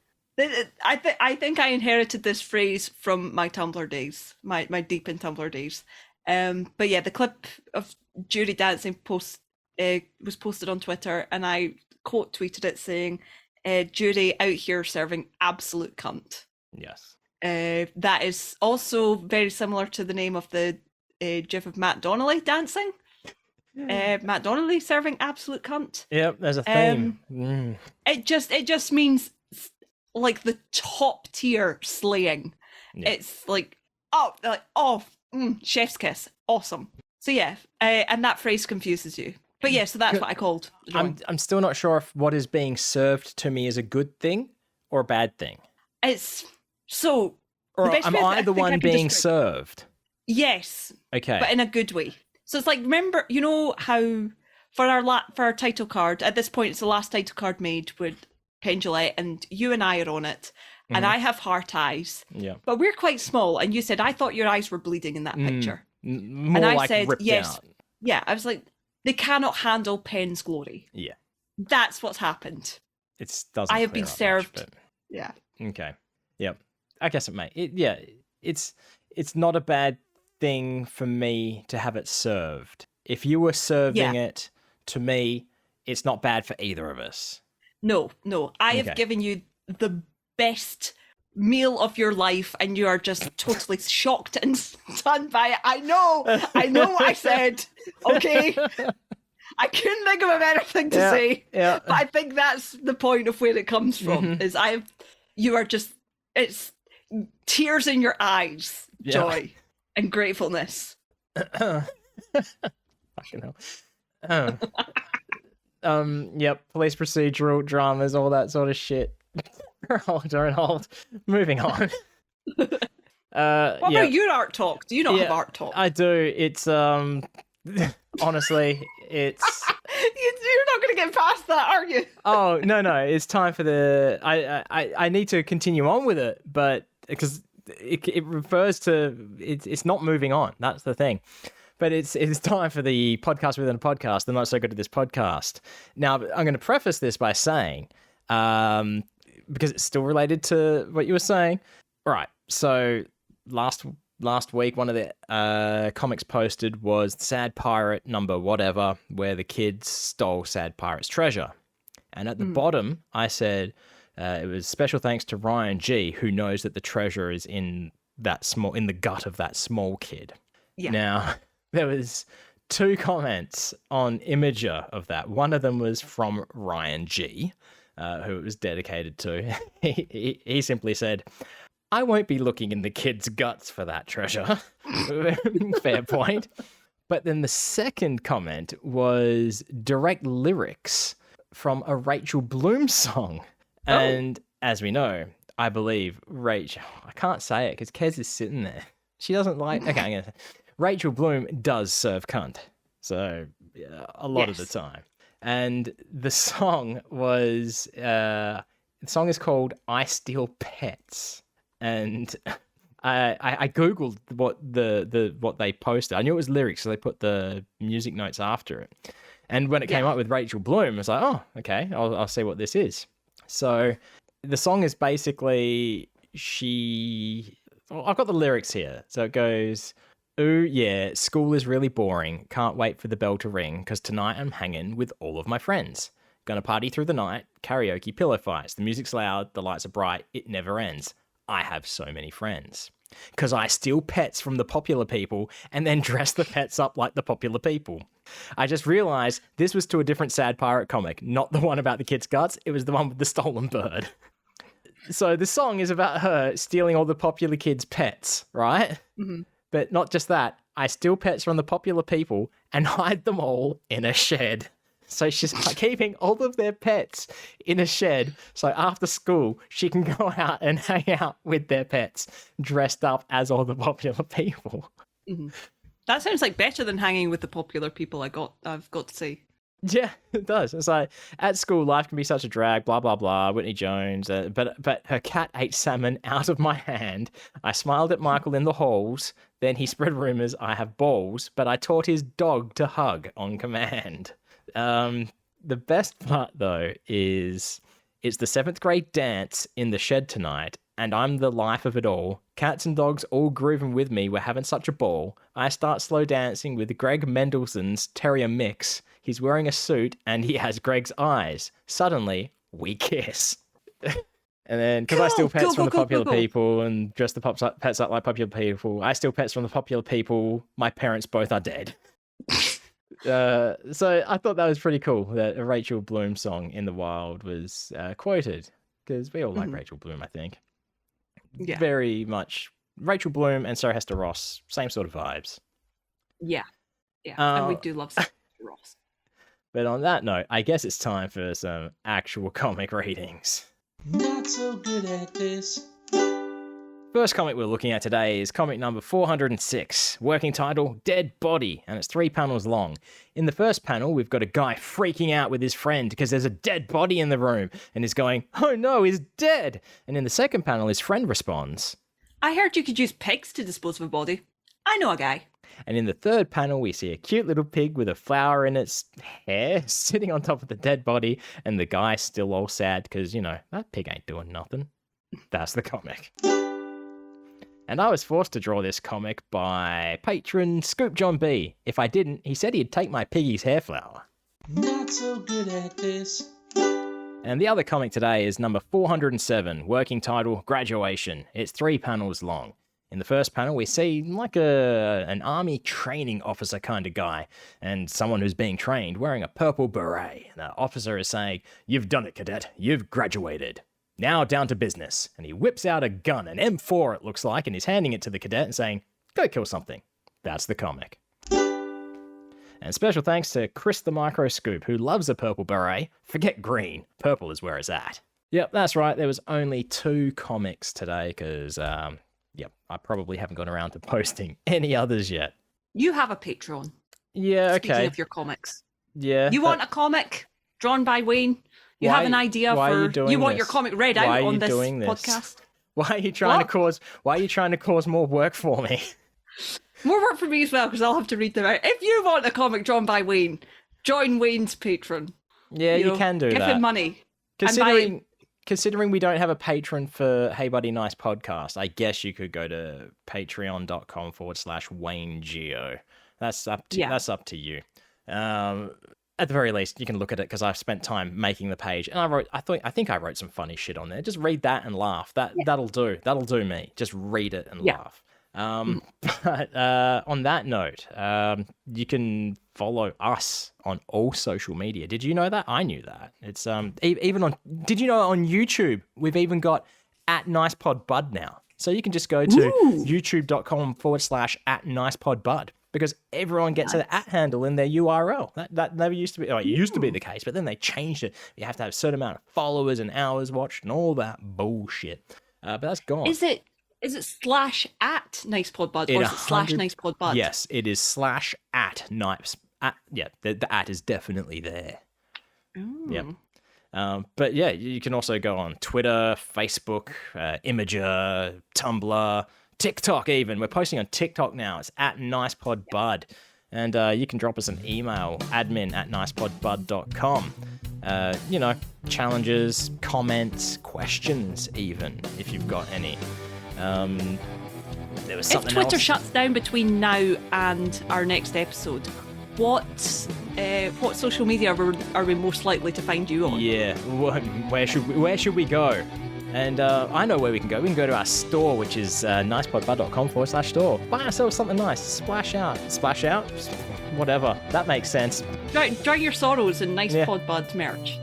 I think I inherited this phrase from my Tumblr days, my deep in Tumblr days. But yeah, the clip of Judy dancing was posted on Twitter, and I quote tweeted it saying, Judy out here serving absolute cunt. Yes. That is also very similar to the name of the gif of Matt Donnelly dancing. Matt Donnelly serving absolute cunt. Yep, there's a theme. It just means like the top tier slaying. Yeah. It's like chef's kiss, awesome. So yeah, and that phrase confuses you. But yeah, so that's what I called the drawing. I'm still not sure if what is being served to me is a good thing or a bad thing. It's so. Or am I the one being served? Yes. Okay. But in a good way. So it's like, remember, you know how for our title card, at this point it's the last title card made with Pendulette, and you and I are on it, and I have heart eyes. Yeah. But we're quite small, and you said, I thought your eyes were bleeding in that picture. More and I like said, ripped yes. Out. Yeah, I was like, they cannot handle Penn's glory. Yeah. That's what's happened. It doesn't. I have been served. Much, but... Yeah. Okay. Yep. I guess it may. It's not a bad thing for me to have it served. If you were serving it to me, it's not bad for either of us. No. I have given you the best meal of your life, and you are just totally shocked and stunned by it. I know what I said. Okay. I couldn't think of a better thing to say. Yeah. But I think that's the point of where it comes from. Is you are just, it's tears in your eyes, joy and gratefulness. Fucking hell. Yep, police procedural dramas, all that sort of shit. Hold. Moving on. What about your art talk? Do you not have art talk? I do. It's honestly, it's you're not going to get past that, are you? Oh no, it's time for the. I need to continue on with it, but because it refers to it's not moving on. That's the thing. But it's time for the podcast within a podcast, the Not So Good at This podcast. Now, I'm going to preface this by saying, because it's still related to what you were saying. All right, so last week, one of the comics posted was Sad Pirate number whatever, where the kids stole Sad Pirate's treasure. And at the bottom, I said it was special thanks to Ryan G, who knows that the treasure is in the gut of that small kid. Yeah. Now, there was 2 comments on Imager of that. One of them was from Ryan G, who it was dedicated to. He simply said, I won't be looking in the kid's guts for that treasure. Fair point. But then the second comment was direct lyrics from a Rachel Bloom song. Oh. And as we know, I believe Rachel, I can't say it because Kez is sitting there. She doesn't like, okay, I'm going to say, Rachel Bloom does serve cunt. So a lot of the time. And the song was, the song is called I Steal Pets. And I Googled what they posted. I knew it was lyrics, so they put the music notes after it. And when it came up with Rachel Bloom, I was like, oh, okay, I'll see what this is. So the song is basically I've got the lyrics here. So it goes, ooh, yeah, school is really boring. Can't wait for the bell to ring, because tonight I'm hanging with all of my friends. Gonna party through the night, karaoke, pillow fights. The music's loud, the lights are bright, it never ends. I have so many friends. Because I steal pets from the popular people and then dress the pets up like the popular people. I just realized this was to a different Sad Pirate comic, not the one about the kid's guts. It was the one with the stolen bird. So the song is about her stealing all the popular kids' pets, right? Mm-hmm. But not just that. I steal pets from the popular people and hide them all in a shed. So she's keeping all of their pets in a shed. So after school, she can go out and hang out with their pets, dressed up as all the popular people. Mm-hmm. That sounds like better than hanging with the popular people. I've got to say. Yeah, it does. It's like, at school, life can be such a drag, blah, blah, blah, Whitney Jones. But her cat ate salmon out of my hand. I smiled at Michael in the halls. Then he spread rumors I have balls, but I taught his dog to hug on command. The best part, though, is it's the 7th grade dance in the shed tonight, and I'm the life of it all. Cats and dogs all grooving with me. We're having such a ball. I start slow dancing with Greg Mendelssohn's Terrier Mix. He's wearing a suit and he has Greg's eyes. Suddenly, we kiss. And then, because I steal pets from the popular people and dress the pets up like popular people, I steal pets from the popular people. My parents both are dead. So I thought that was pretty cool that a Rachel Bloom song in the wild was quoted, because we all like Rachel Bloom, I think. Yeah. Very much Rachel Bloom and Sarah Hester Ross, same sort of vibes. Yeah. And we do love Sarah Hester Ross. But on that note, I guess it's time for some actual comic readings. Not so good at this. First comic we're looking at today is comic number 406, working title Dead Body, and it's 3 panels long. In the first panel, we've got a guy freaking out with his friend because there's a dead body in the room, and he's going, "Oh no, he's dead!" And in the second panel, his friend responds, "I heard you could use pigs to dispose of a body. I know a guy." And in the third panel, we see a cute little pig with a flower in its hair sitting on top of the dead body, and the guy's still all sad because, that pig ain't doing nothing. That's the comic. And I was forced to draw this comic by patron Scoop John B. If I didn't, he said he'd take my piggy's hair flower. Not so good at this. And the other comic today is number 407, working title Graduation. It's 3 panels long. In the first panel, we see like an army training officer kind of guy, and someone who's being trained wearing a purple beret. The officer is saying, "You've done it, cadet. You've graduated. Now down to business." And he whips out a gun, an M4 it looks like, and he's handing it to the cadet and saying, "Go kill something." That's the comic. And special thanks to Chris the Microscoop, who loves a purple beret. Forget green. Purple is where it's at. Yep, that's right. There was only 2 comics today because, I probably haven't gone around to posting any others yet. You have a Patreon. Yeah, okay. Speaking of your comics. Yeah. You want a comic drawn by Wayne? You have an idea you want your comic read out on this podcast? Why are you trying to cause more work for me? More work for me as well, because I'll have to read them out. If you want a comic drawn by Wayne, join Wayne's Patreon. Yeah, you can do that. Give him money. Considering we don't have a patron for Hey Buddy Nice Podcast, I guess you could go to patreon.com/WayneGeo. That's up to you. At the very least, you can look at it because I've spent time making the page, and I think I wrote some funny shit on there. Just read that and laugh. That'll do me. Just read it and laugh. But on that note, you can follow us on all social media. Did you know that? I knew that. It's even on. Did you know on YouTube we've even got @NicePodBud now? So you can just go to youtube.com/@NicePodBud. Because everyone gets an @ handle in their URL. That never used to be. It used to be the case, but then they changed it. You have to have a certain amount of followers and hours watched and all that bullshit. But that's gone. Is it /@NicePodBud or is it /NicePodBud? Yes, it is /@Nice. The @ is definitely there. Ooh. Yep. But yeah, you can also go on Twitter, Facebook, Imager, Tumblr, TikTok even. We're posting on TikTok now. It's @NicePodBud. And you can drop us an email, admin@nicepodbud.com. Challenges, comments, questions even, if you've got any. There was something If Twitter else. shuts down between now and our next episode, what social media are we most likely to find you on? Yeah, where should we go? And I know where we can go. We can go to our store, which is nicepodbud.com/store. Buy ourselves something nice. Splash out. Whatever. That makes sense. Drown your sorrows in NicePodBud merch.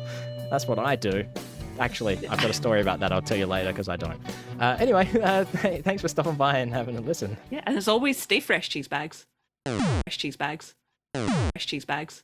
That's what I do. Actually, I've got a story about that. I'll tell you later because I don't. Anyway, thanks for stopping by and having a listen. Yeah, and as always, stay fresh, cheese bags. Fresh cheese bags. Fresh cheese bags.